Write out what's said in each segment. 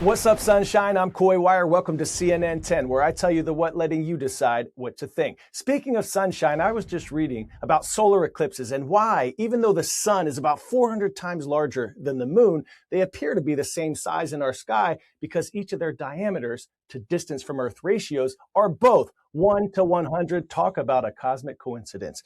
What's up, sunshine? I'm Coy Wire. Welcome to CNN 10, where I tell you the what, letting you decide what to think. Speaking of sunshine, I was just reading about solar eclipses and why, even though the sun is about 400 times larger than the moon, they appear to be the same size in our sky because each of their diameters to distance from Earth ratios are both 1 to 100. Talk about a cosmic coincidence.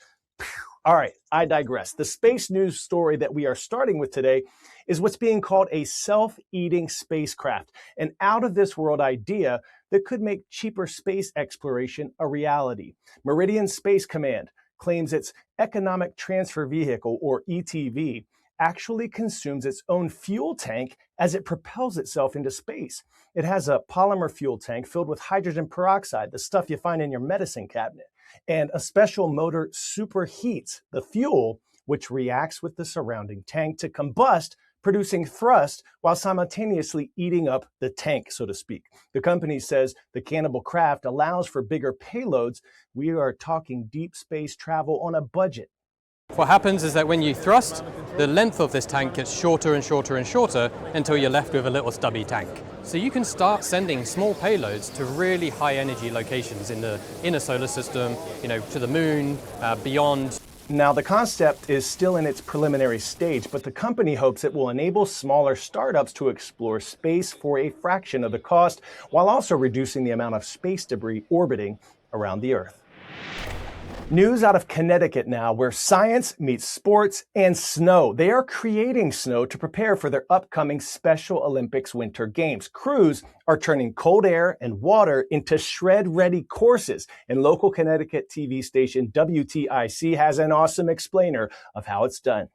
All right, I digress. The space news story that we are starting with today is what's being called a self-eating spacecraft, an out-of-this-world idea that could make cheaper space exploration a reality. Meridian Space Command claims its Economic Transfer Vehicle, or ETV, actually consumes its own fuel tank as it propels itself into space. It has a polymer fuel tank filled with hydrogen peroxide, the stuff you find in your medicine cabinet. And a special motor superheats the fuel, which reacts with the surrounding tank to combust, producing thrust while simultaneously eating up the tank, so to speak. The company says the cannibal craft allows for bigger payloads. We are talking deep space travel on a budget. What happens is that when you thrust, the length of this tank gets shorter and shorter and shorter until you're left with a little stubby tank. So you can start sending small payloads to really high energy locations in the inner solar system, to the moon, beyond. Now, the concept is still in its preliminary stage, but the company hopes it will enable smaller startups to explore space for a fraction of the cost, while also reducing the amount of space debris orbiting around the Earth. News out of Connecticut now, where science meets sports and snow. They are creating snow to prepare for their upcoming Special Olympics Winter Games. Crews are turning cold air and water into shred-ready courses. And local Connecticut TV station WTIC has an awesome explainer of how it's done.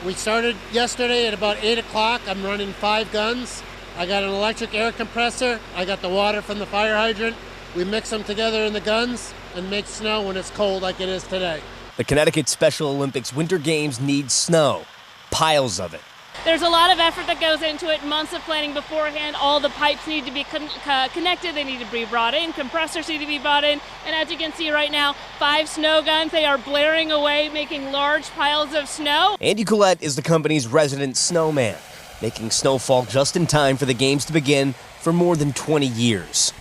We started yesterday at about 8 o'clock. I'm running 5 guns. I got an electric air compressor. I got the water from the fire hydrant. We mix them together in the guns and make snow when it's cold like it is today. The Connecticut Special Olympics Winter Games need snow, piles of it. There's a lot of effort that goes into it, months of planning beforehand. All the pipes need to be connected, they need to be brought in, compressors need to be brought in, and as you can see right now, 5 snow guns, they are blaring away, making large piles of snow. Andy Collette is the company's resident snowman, making snowfall just in time for the games to begin for more than 20 years.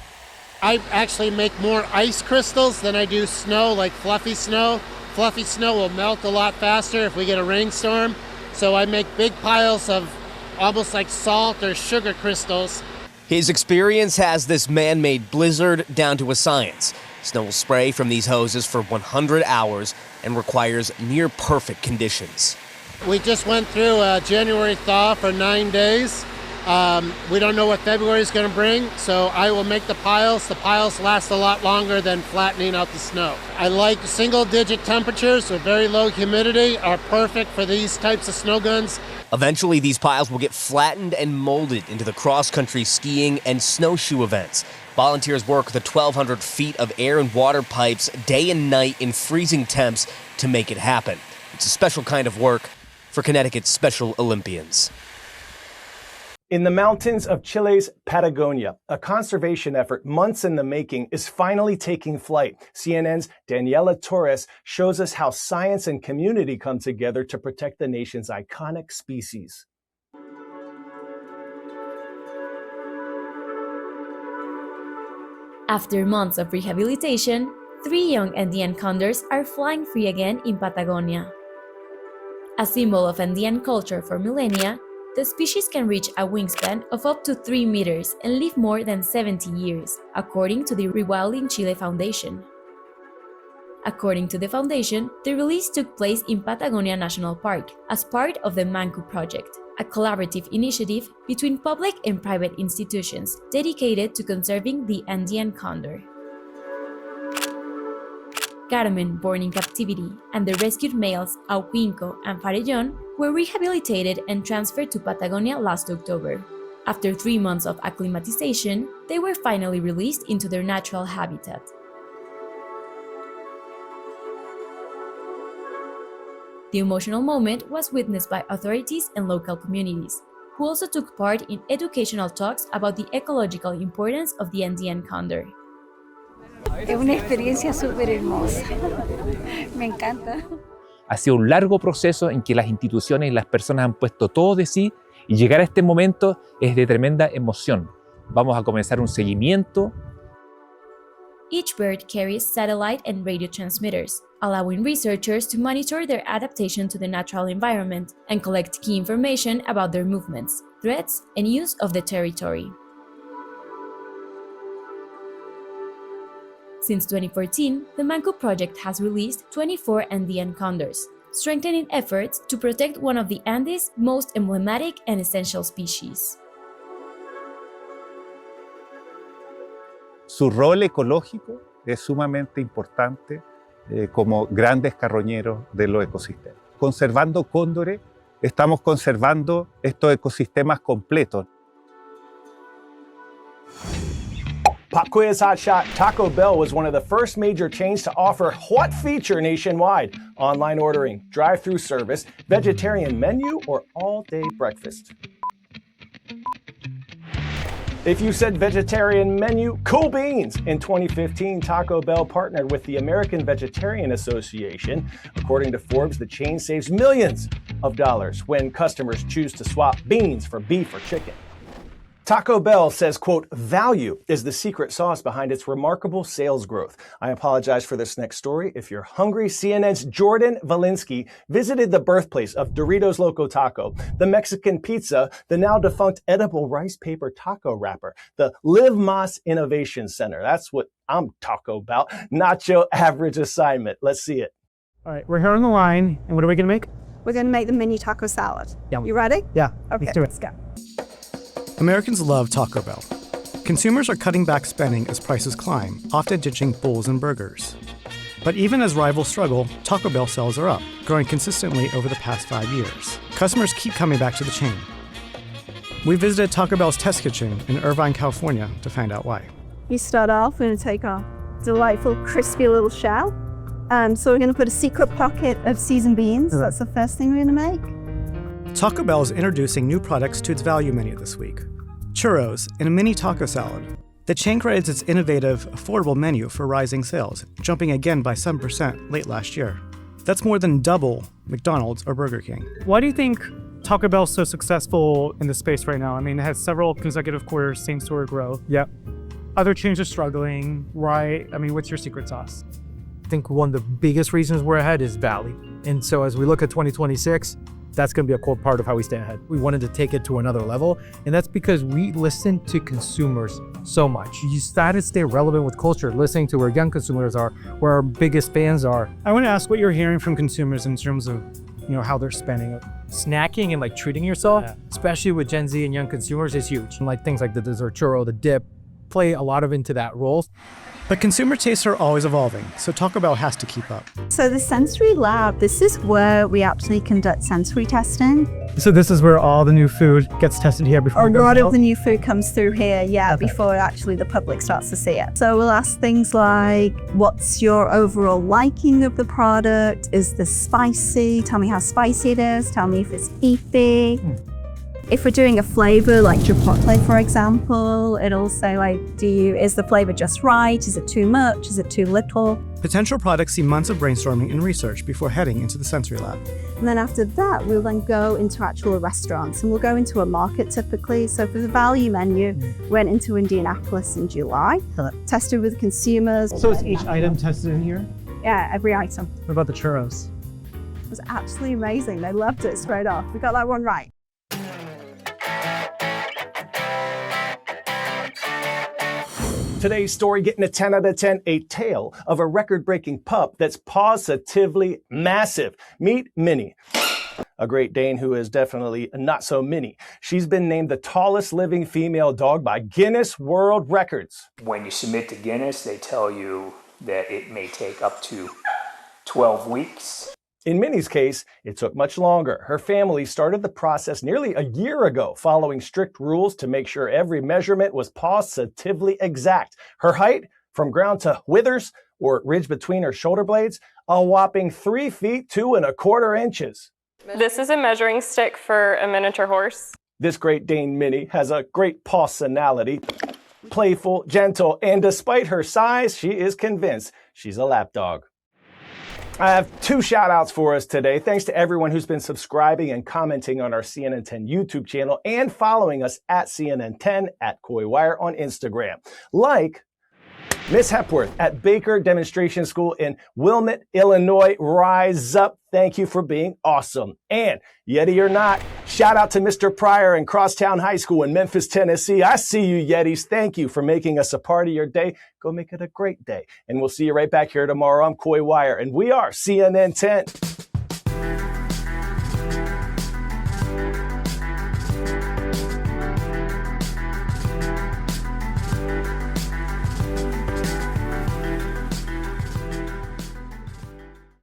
I actually make more ice crystals than I do snow, like fluffy snow. Fluffy snow will melt a lot faster if we get a rainstorm. So I make big piles of almost like salt or sugar crystals. His experience has this man-made blizzard down to a science. Snow will spray from these hoses for 100 hours and requires near-perfect conditions. We just went through a January thaw for 9 days. We don't know what February is going to bring, so I will make the piles. The piles last a lot longer than flattening out the snow. I like single-digit temperatures with very low humidity are perfect for these types of snow guns. Eventually, these piles will get flattened and molded into the cross-country skiing and snowshoe events. Volunteers work the 1,200 feet of air and water pipes day and night in freezing temps to make it happen. It's a special kind of work for Connecticut's Special Olympians. In the mountains of Chile's Patagonia, a conservation effort months in the making is finally taking flight. CNN's Daniela Torres shows us how science and community come together to protect the nation's iconic species. After months of rehabilitation, 3 young Andean condors are flying free again in Patagonia. A symbol of Andean culture for millennia, the species can reach a wingspan of up to 3 meters and live more than 70 years, according to the Rewilding Chile Foundation. According to the foundation, the release took place in Patagonia National Park as part of the Manku Project, a collaborative initiative between public and private institutions dedicated to conserving the Andean condor. Carmen, born in captivity, and the rescued males Auquinco and Farellón were rehabilitated and transferred to Patagonia last October. After 3 months of acclimatization, they were finally released into their natural habitat. The emotional moment was witnessed by authorities and local communities, who also took part in educational talks about the ecological importance of the Andean condor. Es una experiencia súper hermosa. Me encanta. Ha sido un largo proceso en que las instituciones y las personas han puesto todo de sí Y llegar a este momento es de tremenda emoción. Vamos a comenzar un seguimiento. Each bird carries satellite and radio transmitters, allowing researchers to monitor their adaptation to the natural environment and collect key information about their movements, threats, and use of the territory. Since 2014, the Manco project has released 24 Andean condors, strengthening efforts to protect one of the Andes' most emblematic and essential species. Su rol ecológico es sumamente importante como grandes carroñeros de los ecosistemas. Conservando cóndores, estamos conservando estos ecosistemas completos. Pop quiz hot shot. Taco Bell was one of the first major chains to offer what feature nationwide? Online ordering, drive-through service, vegetarian menu, or all-day breakfast? If you said vegetarian menu, cool beans! In 2015, Taco Bell partnered with the American Vegetarian Association. According to Forbes, the chain saves millions of dollars when customers choose to swap beans for beef or chicken. Taco Bell says, quote, value is the secret sauce behind its remarkable sales growth. I apologize for this next story. If you're hungry, CNN's Jordan Valinsky visited the birthplace of Doritos Loco Taco, the Mexican pizza, the now defunct edible rice paper taco wrapper, the Live Mas Innovation Center. That's what I'm talking about. Not your average assignment. Let's see it. All right, we're here on the line, and what are we gonna make? We're going to make the mini taco salad. Yeah. You ready? Yeah, Okay, let's do it. let's go. Americans love Taco Bell. Consumers are cutting back spending as prices climb, often ditching bowls and burgers. But even as rivals struggle, Taco Bell sales are up, growing consistently over the past 5 years. Customers keep coming back to the chain. We visited Taco Bell's test kitchen in Irvine, California to find out why. You start off, we're going to take our delightful, crispy little shell. So we're going to put a secret pocket of seasoned beans. Right. That's the first thing we're going to make. Taco Bell is introducing new products to its value menu this week. Churros and a mini taco salad. The chain credits its innovative, affordable menu for rising sales, jumping again by 7% late last year. That's more than double McDonald's or Burger King. Why do you think Taco Bell's so successful in the space right now? I mean, it has several consecutive quarters, same-store growth. Yep. Other chains are struggling, right? I mean, what's your secret sauce? I think one of the biggest reasons we're ahead is value. And so as we look at 2026, that's going to be a core part of how we stay ahead. We wanted to take it to another level, and that's because we listen to consumers so much. You started to stay relevant with culture, listening to where young consumers are, where our biggest fans are. I want to ask what you're hearing from consumers in terms of, how they're spending. Snacking and treating yourself, especially with Gen Z and young consumers, is huge. And things like the dessert churro, the dip, play a lot into that role. But consumer tastes are always evolving, so Taco Bell has to keep up. So the sensory lab, this is where we actually conduct sensory testing. So this is where all the new food gets tested here before A it goes lot out? of the new food comes through here, before actually the public starts to see it. So we'll ask things like, what's your overall liking of the product? Is this spicy? Tell me how spicy it is. Tell me if it's beefy. If we're doing a flavor like chipotle, for example, it'll say is the flavor just right? Is it too much? Is it too little? Potential products see months of brainstorming and research before heading into the sensory lab. And then after that, we'll then go into actual restaurants and we'll go into a market typically. So for the value menu, went into Indianapolis in July, tested with consumers. So is each item tested in here? Yeah, every item. What about the churros? It was absolutely amazing. They loved it straight off. We got that one right. Today's story getting a 10 out of 10, a tale of a record-breaking pup that's positively massive. Meet Minnie, a Great Dane who is definitely not so mini. She's been named the tallest living female dog by Guinness World Records. When you submit to Guinness, they tell you that it may take up to 12 weeks. In Minnie's case, it took much longer. Her family started the process nearly a year ago, following strict rules to make sure every measurement was positively exact. Her height, from ground to withers, or ridge between her shoulder blades, a whopping 3 feet 2 1/4 inches. This is a measuring stick for a miniature horse. This Great Dane Minnie has a great personality, playful, gentle, and despite her size, she is convinced she's a lap dog. I have 2 shout outs for us today. Thanks to everyone who's been subscribing and commenting on our CNN 10 YouTube channel and following us at CNN 10 at Coy Wire on Instagram. Like Miss Hepworth at Baker Demonstration School in Wilmette, Illinois. Rise up. Thank you for being awesome. And Yeti or not, shout out to Mr. Pryor in Crosstown High School in Memphis, Tennessee. I see you, Yetis. Thank you for making us a part of your day. Go make it a great day. And we'll see you right back here tomorrow. I'm Coy Wire, and we are CNN 10.